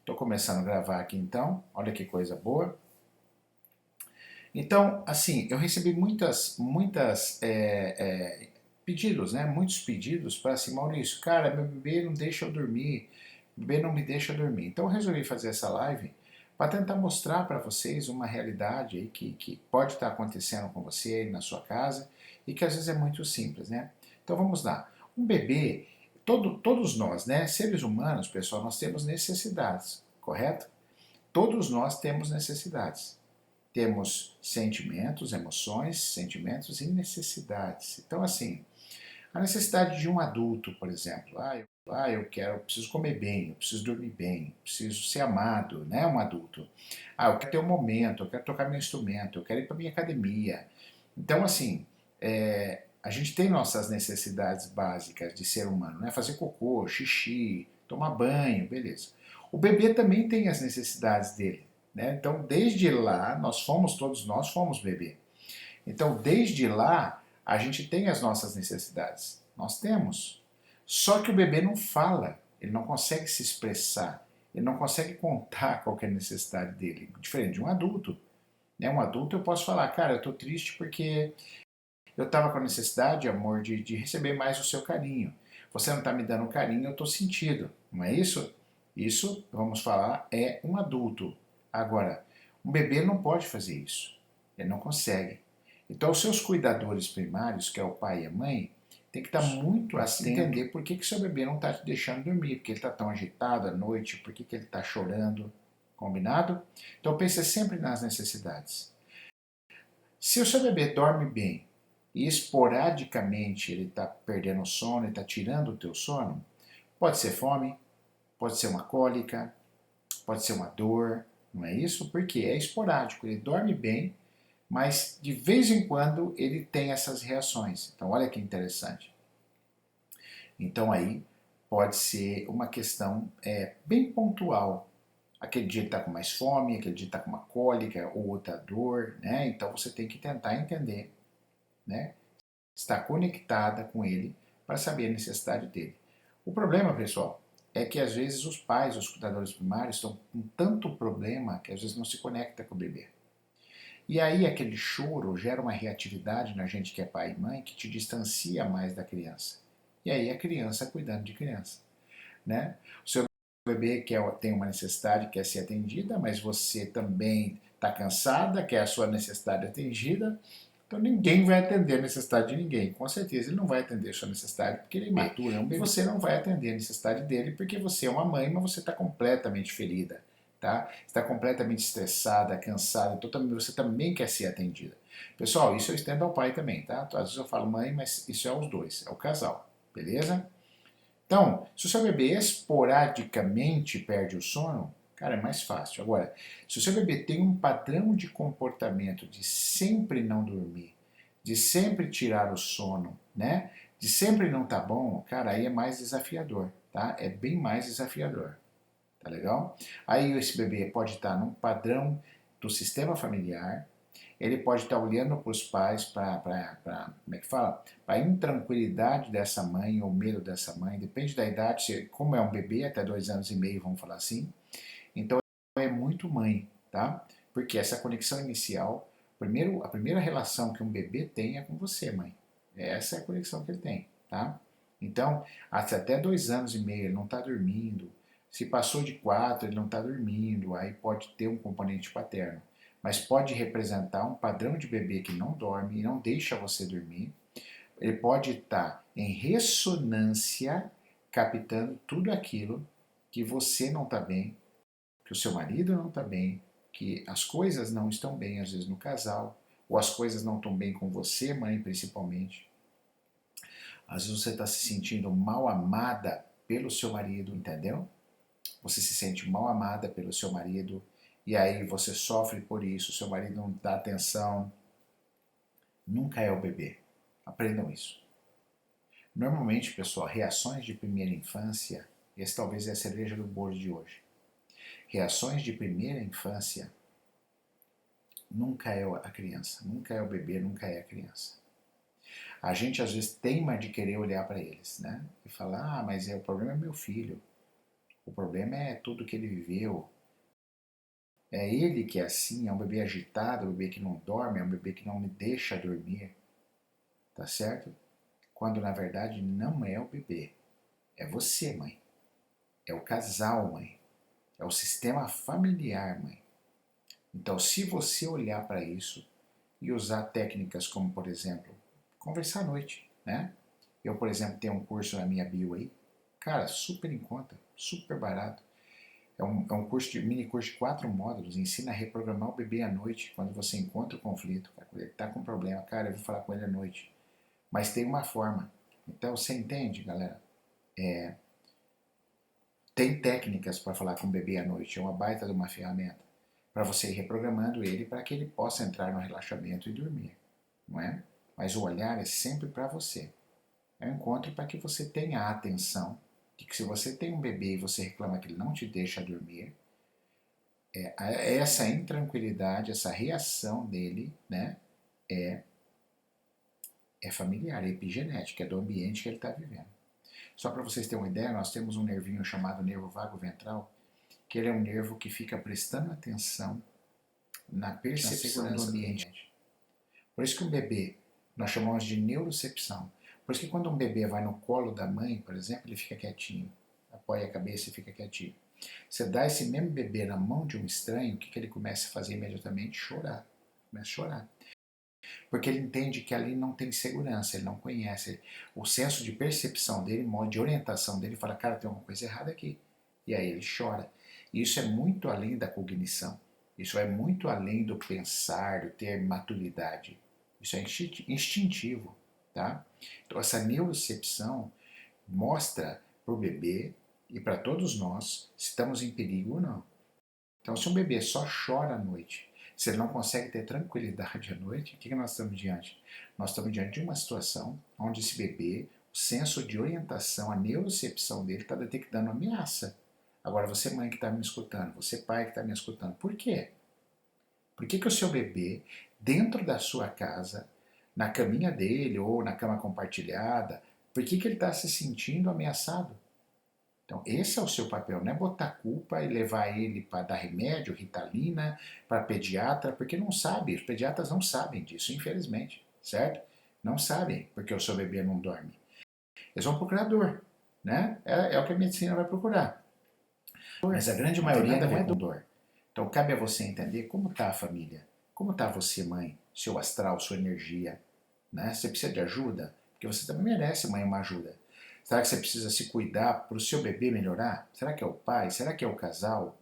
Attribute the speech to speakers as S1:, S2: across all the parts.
S1: Estou começando a gravar aqui então, olha que coisa boa. Então, assim, eu recebi pedidos, né? Muitos pedidos para assim, Maurício, cara, meu bebê não deixa eu dormir, meu bebê não me deixa dormir. Então eu resolvi fazer essa live para tentar mostrar para vocês uma realidade aí que pode estar acontecendo com você aí na sua casa e que às vezes é muito simples, né? Então vamos lá. Um bebê, todos nós, né, seres humanos, pessoal, nós temos necessidades, correto? Todos nós temos necessidades. Temos sentimentos, emoções, sentimentos e necessidades. Então, assim, a necessidade de um adulto, por exemplo, eu preciso comer bem, eu preciso dormir bem, eu preciso ser amado, né, um adulto. Eu quero ter um momento, eu quero tocar meu instrumento, eu quero ir para minha academia. Então, assim, a gente tem nossas necessidades básicas de ser humano, né, fazer cocô, xixi, tomar banho, beleza. O bebê também tem as necessidades dele, né? Então, desde lá, todos nós fomos bebê. Então, desde lá, a gente tem as nossas necessidades. Nós temos. Só que o bebê não fala, ele não consegue se expressar, ele não consegue contar qual é a necessidade dele, diferente de um adulto. Né? Um adulto eu posso falar, cara, eu estou triste porque eu estava com a necessidade, amor, de receber mais o seu carinho. Você não está me dando carinho, eu estou sentido. Não é isso? Isso, vamos falar, é um adulto. Agora, um bebê não pode fazer isso. Ele não consegue. Então, os seus cuidadores primários, que é o pai e a mãe, tem que estar muito atento, entender por que seu bebê não está te deixando dormir, porque ele está tão agitado à noite, por que ele está chorando. Combinado? Então, pense sempre nas necessidades. Se o seu bebê dorme bem e esporadicamente ele está perdendo o sono, ele está tirando o teu sono, pode ser fome, pode ser uma cólica, pode ser uma dor, não é isso? Porque é esporádico, ele dorme bem, mas de vez em quando ele tem essas reações. Então olha que interessante. Então aí pode ser uma questão bem pontual. Aquele dia ele está com mais fome, aquele dia está com uma cólica ou outra dor, né? Então você tem que tentar entender, né? Estar conectada com ele para saber a necessidade dele. O problema, pessoal, é que às vezes os pais, os cuidadores primários, estão com tanto problema que às vezes não se conecta com o bebê. E aí aquele choro gera uma reatividade na gente que é pai e mãe que te distancia mais da criança. E aí a criança cuidando de criança, né? O seu bebê tem uma necessidade, quer ser atendida, mas você também está cansada, quer a sua necessidade atendida, então ninguém vai atender a necessidade de ninguém. Com certeza ele não vai atender a sua necessidade porque ele é imaturo, é um bebê. Você não vai atender a necessidade dele porque você é uma mãe, mas você está completamente ferida, tá? Está completamente estressada, cansada, então você também quer ser atendida. Pessoal, isso eu estendo ao pai também, tá? Às vezes eu falo mãe, mas isso é os dois, é o casal, beleza? Então, se o seu bebê esporadicamente perde o sono, cara, é mais fácil. Agora, se o seu bebê tem um padrão de comportamento de sempre não dormir, de sempre tirar o sono, né? De sempre não tá bom, cara, aí é mais desafiador, tá? É bem mais desafiador, tá legal? Aí esse bebê pode estar num padrão do sistema familiar, ele pode estar olhando para os pais como é que fala? Para a intranquilidade dessa mãe ou medo dessa mãe, depende da idade, como é um bebê, até 2 anos e meio, vamos falar assim. Então é muito mãe, tá? Porque essa conexão inicial, a primeira relação que um bebê tem é com você, mãe. Essa é a conexão que ele tem, tá? Então, até 2 anos e meio ele não está dormindo. Se passou de 4, ele não está dormindo. Aí pode ter um componente paterno. Mas pode representar um padrão de bebê que não dorme e não deixa você dormir. Ele pode estar em ressonância, captando tudo aquilo que você não está bem, que o seu marido não está bem, que as coisas não estão bem, às vezes, no casal, ou as coisas não estão bem com você, mãe, principalmente. Às vezes você está se sentindo mal amada pelo seu marido, entendeu? Você se sente mal amada pelo seu marido, e aí você sofre por isso, seu marido não dá atenção. Nunca é o bebê. Aprendam isso. Normalmente, pessoal, reações de primeira infância, esse talvez é a cereja do bolo de hoje. Reações de primeira infância nunca é a criança, nunca é o bebê, nunca é a criança. A gente às vezes teima de querer olhar para eles, né? E falar, mas o problema é meu filho. O problema é tudo que ele viveu. É ele que é assim, é um bebê agitado, é um bebê que não dorme, é um bebê que não me deixa dormir, tá certo? Quando na verdade não é o bebê, é você, mãe. É o casal, mãe. É o sistema familiar, mãe. Então, se você olhar para isso e usar técnicas como, por exemplo, conversar à noite, né? Eu, por exemplo, tenho um curso na minha bio aí, cara, super em conta, super barato. É um curso mini curso de 4 módulos, ensina a reprogramar o bebê à noite, quando você encontra o conflito, cara, ele está com problema, cara, eu vou falar com ele à noite. Mas tem uma forma. Então, você entende, galera? Tem técnicas para falar com o bebê à noite, é uma baita de uma ferramenta para você ir reprogramando ele para que ele possa entrar no relaxamento e dormir, não é? Mas o olhar é sempre para você. É um encontro para que você tenha a atenção de que se você tem um bebê e você reclama que ele não te deixa dormir, essa intranquilidade, essa reação dele, né, é, é familiar, é epigenética, é do ambiente que ele está vivendo. Só para vocês terem uma ideia, nós temos um nervinho chamado nervo vago ventral, que ele é um nervo que fica prestando atenção na percepção do ambiente. Por isso que um bebê, nós chamamos de neurocepção. Por isso que quando um bebê vai no colo da mãe, por exemplo, ele fica quietinho, apoia a cabeça e fica quietinho. Você dá esse mesmo bebê na mão de um estranho, o que ele começa a fazer imediatamente? Chorar. Começa a chorar. Porque ele entende que ali não tem segurança, ele não conhece. O senso de percepção dele, modo de orientação dele, fala, cara, tem alguma coisa errada aqui. E aí ele chora. E isso é muito além da cognição. Isso é muito além do pensar, do ter maturidade. Isso é instintivo, tá? Então essa neurocepção mostra para o bebê e para todos nós se estamos em perigo ou não. Então se um bebê só chora à noite, se ele não consegue ter tranquilidade à noite, o que nós estamos diante? Nós estamos diante de uma situação onde esse bebê, o senso de orientação, a neurocepção dele está detectando ameaça. Agora, você mãe que está me escutando, você pai que está me escutando, por quê? Por que o seu bebê, dentro da sua casa, na caminha dele ou na cama compartilhada, por que ele está se sentindo ameaçado? Então, esse é o seu papel, não é botar culpa e levar ele para dar remédio, ritalina, para pediatra, porque não sabe, os pediatras não sabem disso, infelizmente, certo? Não sabem porque o seu bebê não dorme. Eles vão procurar dor, né? É o que a medicina vai procurar. Mas a grande maioria não é dor. Então, cabe a você entender como está a família, como está você, mãe, seu astral, sua energia, né? Você precisa de ajuda? Porque você também merece, mãe, uma ajuda. Será que você precisa se cuidar para o seu bebê melhorar? Será que é o pai? Será que é o casal?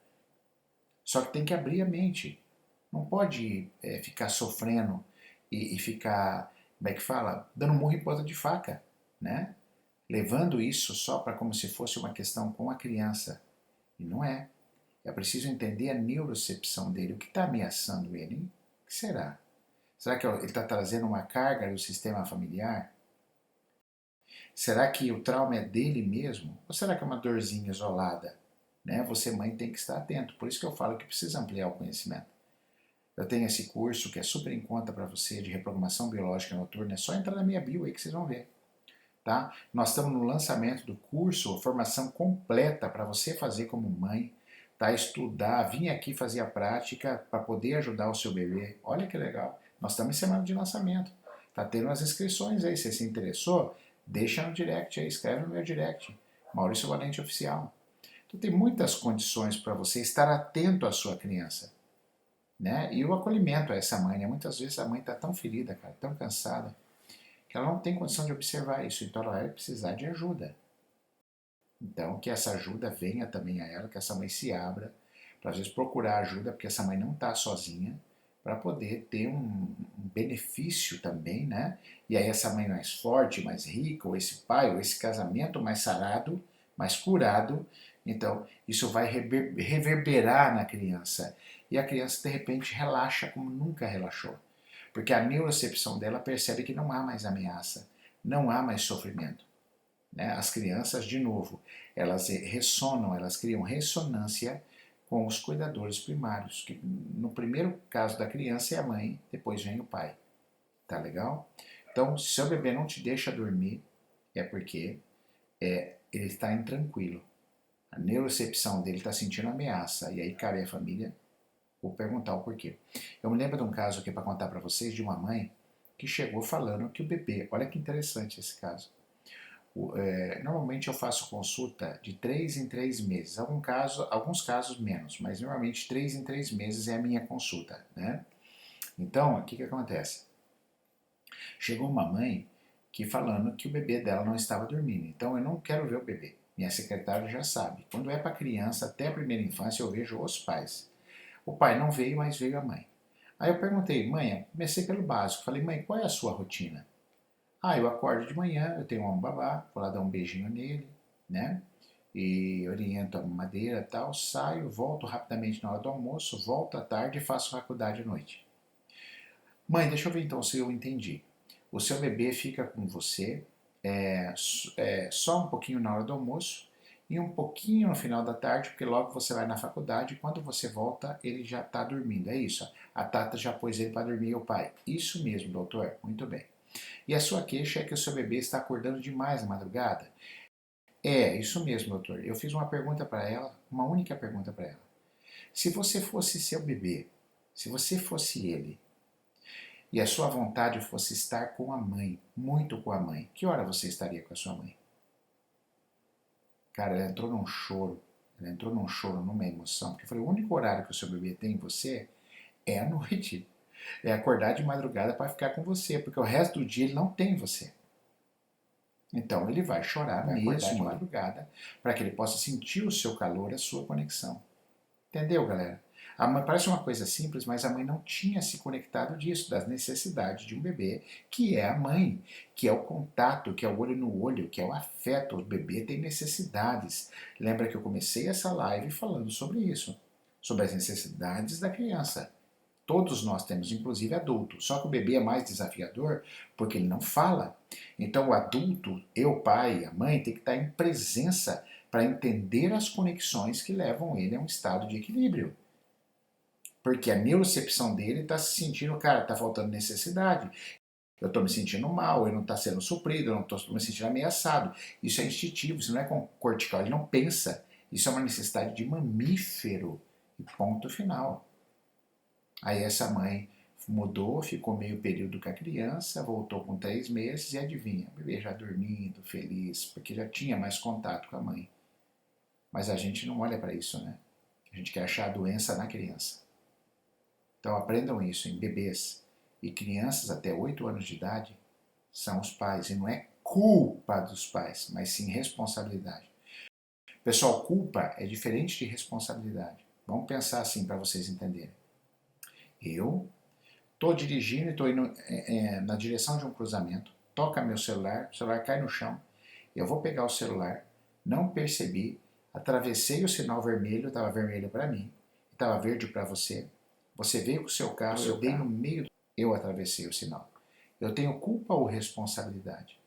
S1: Só que tem que abrir a mente. Não pode ficar sofrendo e ficar, como é que fala? Dando murro em ponta de faca, né? Levando isso só para como se fosse uma questão com a criança. E não é. É preciso entender a neurocepção dele. O que está ameaçando ele? Hein? O que será? Será que ele está trazendo uma carga do sistema familiar? Será que o trauma é dele mesmo? Ou será que é uma dorzinha isolada? Né? Você, mãe, tem que estar atento. Por isso que eu falo que precisa ampliar o conhecimento. Eu tenho esse curso que é super em conta para você de reprogramação biológica noturna. É só entrar na minha bio aí que vocês vão ver. Tá? Nós estamos no lançamento do curso, formação completa para você fazer como mãe, tá? Estudar, vir aqui fazer a prática para poder ajudar o seu bebê. Olha que legal. Nós estamos em semana de lançamento. Tá tendo as inscrições aí. Se você se interessou, deixa no direct aí, escreve no meu direct. Maurício Valente Oficial. Então tem muitas condições para você estar atento à sua criança. Né? E o acolhimento a essa mãe. Né? Muitas vezes a mãe está tão ferida, cara, tão cansada, que ela não tem condição de observar isso, então ela vai precisar de ajuda. Então, que essa ajuda venha também a ela, que essa mãe se abra, para às vezes procurar ajuda, porque essa mãe não está sozinha, para poder ter um benefício também, né? E aí essa mãe mais forte, mais rica, ou esse pai, ou esse casamento mais sarado, mais curado, então isso vai reverberar na criança. E a criança, de repente, relaxa como nunca relaxou. Porque a neurocepção dela percebe que não há mais ameaça, não há mais sofrimento. Né? As crianças, de novo, elas ressonam, elas criam ressonância com os cuidadores primários, que no primeiro caso da criança é a mãe, depois vem o pai. Tá legal? Então, se seu bebê não te deixa dormir, é porque ele está intranquilo. A neurocepção dele está sentindo ameaça. E aí cabe à família vou perguntar o porquê. Eu me lembro de um caso aqui para contar para vocês de uma mãe que chegou falando que o bebê, olha que interessante esse caso. Normalmente eu faço consulta de 3 em 3 meses, alguns casos menos, mas normalmente 3 em 3 meses é a minha consulta, né? Então, o que acontece? Chegou uma mãe que falando que o bebê dela não estava dormindo, então eu não quero ver o bebê. Minha secretária já sabe. Quando é para criança, até a primeira infância, eu vejo os pais. O pai não veio, mas veio a mãe. Aí eu perguntei, mãe, comecei pelo básico. Falei, mãe, qual é a sua rotina? Ah, eu acordo de manhã, eu tenho um babá, vou lá dar um beijinho nele, né? E oriento a mamadeira e tal, saio, volto rapidamente na hora do almoço, volto à tarde e faço faculdade à noite. Mãe, deixa eu ver então se eu entendi. O seu bebê fica com você só um pouquinho na hora do almoço e um pouquinho no final da tarde, porque logo você vai na faculdade e quando você volta ele já está dormindo. É isso. A Tata já pôs ele para dormir, o pai. Isso mesmo, doutor. Muito bem. E a sua queixa é que o seu bebê está acordando demais na madrugada? É, isso mesmo, doutor. Eu fiz uma pergunta para ela, uma única pergunta para ela. Se você fosse seu bebê, se você fosse ele, e a sua vontade fosse estar com a mãe, muito com a mãe, que hora você estaria com a sua mãe? Cara, ela entrou num choro, numa emoção, porque eu falei, o único horário que o seu bebê tem em você é à noite, é acordar de madrugada para ficar com você, porque o resto do dia ele não tem você. Então ele vai chorar mesmo de madrugada para que ele possa sentir o seu calor, a sua conexão. Entendeu, galera? A mãe, parece uma coisa simples, mas a mãe não tinha se conectado disso, das necessidades de um bebê, que é a mãe, que é o contato, que é o olho no olho, que é o afeto. O bebê tem necessidades. Lembra que eu comecei essa live falando sobre isso, sobre as necessidades da criança. Todos nós temos, inclusive adulto. Só que o bebê é mais desafiador porque ele não fala. Então o adulto, eu, pai, a mãe, tem que estar em presença para entender as conexões que levam ele a um estado de equilíbrio. Porque a neurocepção dele está se sentindo, cara, está faltando necessidade. Eu estou me sentindo mal, ele não está sendo suprido, eu não estou me sentindo ameaçado. Isso é instintivo, isso não é cortical, ele não pensa. Isso é uma necessidade de mamífero. E ponto final. Aí essa mãe mudou, ficou meio período com a criança, voltou com 3 meses e adivinha, o bebê já dormindo, feliz, porque já tinha mais contato com a mãe. Mas a gente não olha para isso, né? A gente quer achar a doença na criança. Então aprendam isso em bebês e crianças até 8 anos de idade são os pais. E não é culpa dos pais, mas sim responsabilidade. Pessoal, culpa é diferente de responsabilidade. Vamos pensar assim para vocês entenderem. Eu estou dirigindo e estou indo na direção de um cruzamento, toca meu celular, o celular cai no chão, eu vou pegar o celular, não percebi, atravessei o sinal vermelho, estava vermelho para mim, estava verde para você, você veio com o seu carro, eu dei no meio, eu atravessei o sinal. Eu tenho culpa ou responsabilidade?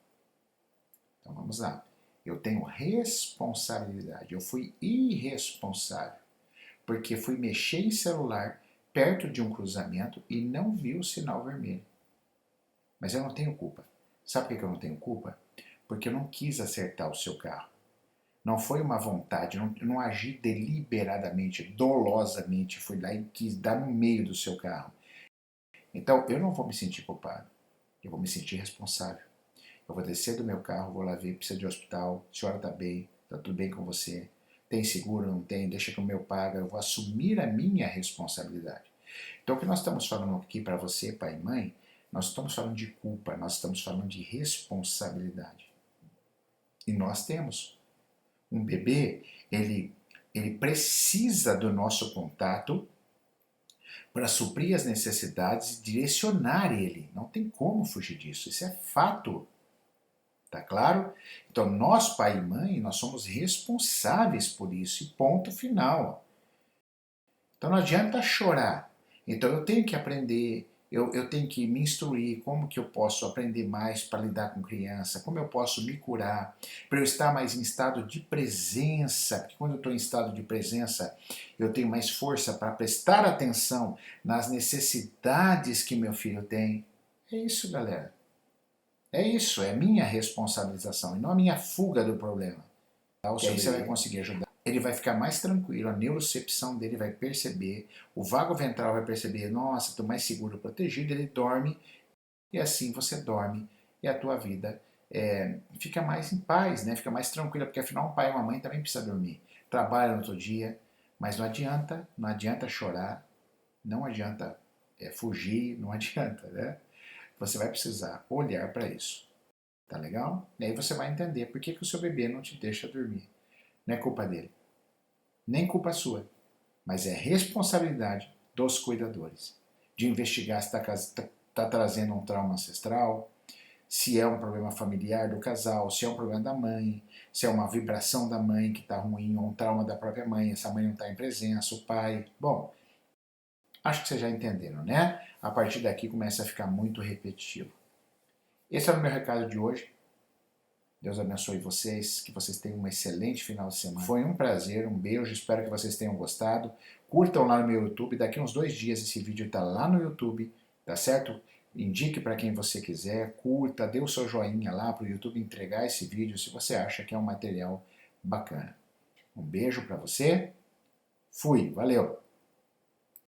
S1: Então vamos lá. Eu tenho responsabilidade, eu fui irresponsável, porque fui mexer em celular perto de um cruzamento e não vi o sinal vermelho. Mas eu não tenho culpa. Sabe por que eu não tenho culpa? Porque eu não quis acertar o seu carro. Não foi uma vontade, eu não agi deliberadamente, dolosamente, fui lá e quis dar no meio do seu carro. Então eu não vou me sentir culpado, eu vou me sentir responsável. Eu vou descer do meu carro, vou lá ver, precisa de hospital, a senhora está bem, está tudo bem com você, tem seguro, não tem, deixa que o meu paga, eu vou assumir a minha responsabilidade. Então o que nós estamos falando aqui para você, pai e mãe, nós estamos falando de culpa, nós estamos falando de responsabilidade. E nós temos. Um bebê, ele precisa do nosso contato para suprir as necessidades e direcionar ele. Não tem como fugir disso, isso é fato. Tá claro? Então, nós, pai e mãe, nós somos responsáveis por isso, e ponto final. Então, não adianta chorar. Então, eu tenho que aprender, eu tenho que me instruir como que eu posso aprender mais para lidar com criança, como eu posso me curar, para eu estar mais em estado de presença, porque quando eu estou em estado de presença, eu tenho mais força para prestar atenção nas necessidades que meu filho tem. É isso, galera. É isso, é minha responsabilização e não a minha fuga do problema. Tá? Aí você vai conseguir ajudar. ele vai ficar mais tranquilo, a neurocepção dele vai perceber, o vago ventral vai perceber, nossa, estou mais seguro, protegido, ele dorme, e assim você dorme, e a tua vida fica mais em paz, né? Fica mais tranquila, porque afinal um pai e uma mãe também precisa dormir. Trabalha no outro dia, mas não adianta chorar, não adianta fugir, não adianta, né? Você vai precisar olhar para isso, tá legal? E aí você vai entender por que o seu bebê não te deixa dormir. Não é culpa dele, nem culpa sua, mas é responsabilidade dos cuidadores de investigar se está trazendo um trauma ancestral, se é um problema familiar do casal, se é um problema da mãe, se é uma vibração da mãe que está ruim, ou um trauma da própria mãe, essa mãe não está em presença, o pai. Bom, acho que vocês já entenderam, né? A partir daqui começa a ficar muito repetitivo. Esse é o meu recado de hoje. Deus abençoe vocês, que vocês tenham um excelente final de semana. Foi um prazer, um beijo, espero que vocês tenham gostado. Curtam lá no meu YouTube, daqui uns 2 dias esse vídeo está lá no YouTube, tá certo? Indique para quem você quiser, curta, dê o seu joinha lá para o YouTube entregar esse vídeo se você acha que é um material bacana. Um beijo para você, fui, valeu!